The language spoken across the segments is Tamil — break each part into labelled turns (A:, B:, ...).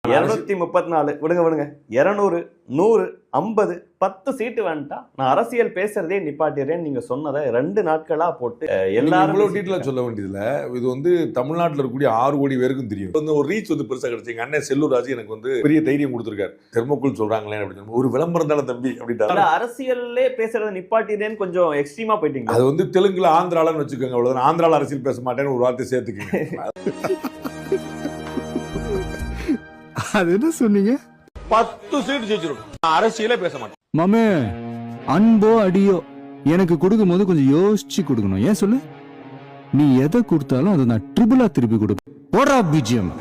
A: 234 விடுங்க 200 100 50 10 சீட்டு வேண்டா நான் அரசியல் பேசுறதே நிப்பாட்டிறேன் நீங்க சொன்னதை 2 நாட்களா போட்டு எல்லாரும்
B: இவ்வளவு டீட்டெயிலா சொல்ல வேண்டியதுல இது வந்து தமிழ்நாட்டில் இருக்கக்கூடிய 6 கோடி பேருக்கும் தெரியும். வந்து ஒரு ரீச் வந்து பெருசா கிடைச்சிங்க. அண்ணன் செல்லூர் ராஜ் எனக்கு வந்து பெரிய தைரியம் கொடுத்திருக்காரு. தெர்மோக்குள் சொல்றாங்களே அப்படின்னு ஒரு விளம்பரம் தானே தம்பி அப்படின்ட்டு
A: அரசியல்லே பேசுறதை நிப்பாட்டிறேன்னு கொஞ்சம் எக்ஸ்ட்ரீமா போயிட்டீங்க.
B: அது வந்து தெலுங்குல ஆந்திராலன்னு வச்சுக்கோங்க. அவ்வளவுதான். ஆந்திரால அரசியல் பேச மாட்டேன்னு ஒரு வார்த்தை சேர்த்துக்கீங்க.
C: அது என்ன சொன்னீங்க?
B: 10 சீட் ஜெயிச்சிரும். அரசியலே பேச மாட்டேன்.
C: மாமே அன்போ அடியோ எனக்கு கொடுக்கும் போது கொஞ்சம் யோசிச்சு கொடுக்கணும். ஏன் சொல்லு? நீ எதை கொடுத்தாலும் அதை நான் ட்ரிபிளா திருப்பி கொடுப்பேன். போடா பிஜிஎம்.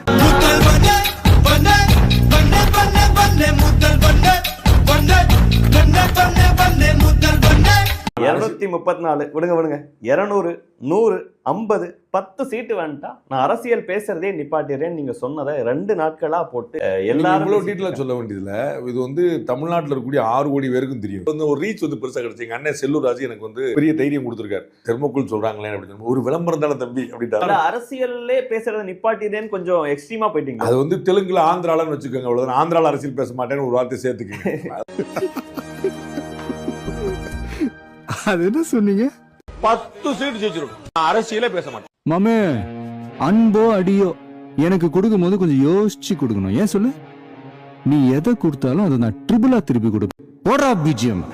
A: 234 விடுங்க 200 100 50 10 சீட்டு வேண்டா நான் அரசியல் பேசுறதே நிப்பாட்டிறேன் நீங்க சொன்னதை 2 நாட்களா போட்டு எல்லாரும்
B: இவ்வளவு டீட்டெயிலா சொல்ல வேண்டியதுல இது வந்து தமிழ்நாட்டில் இருக்கக்கூடிய 6 கோடி பேருக்கும் தெரியும். வந்து ஒரு ரீச் வந்து பெருசா கிடைச்சிங்க. அண்ணன் செல்லூர் ராஜ் எனக்கு வந்து பெரிய தைரியம் கொடுத்திருக்காரு. தெர்மோக்குள் சொல்றாங்களே அப்படின்னு ஒரு விளம்பரம் தானே தம்பி அப்படின்ட்டு
A: அரசியல்லே பேசுறதை நிப்பாட்டிறேன்னு கொஞ்சம் எக்ஸ்ட்ரீமா போயிட்டீங்க.
B: அது வந்து தெலுங்குல ஆந்திராலன்னு வச்சுக்கோங்க. அவ்வளவுதான். ஆந்திரால அரசியல் பேச மாட்டேன்னு ஒரு வார்த்தை சேர்த்துக்கீங்க.
C: அது என்ன சொன்னீங்க?
B: 10 சீட் ஜெயிச்சிரும். அரசியலே பேச மாட்டேன்.
C: மாமே அன்போ அடியோ எனக்கு கொடுக்கும் போது கொஞ்சம் யோசிச்சு கொடுக்கணும். ஏன் சொல்லு? நீ எதை கொடுத்தாலும் அதை நான் ட்ரிபிளா திருப்பி கொடுப்பேன். போடா பிஜிஎம்.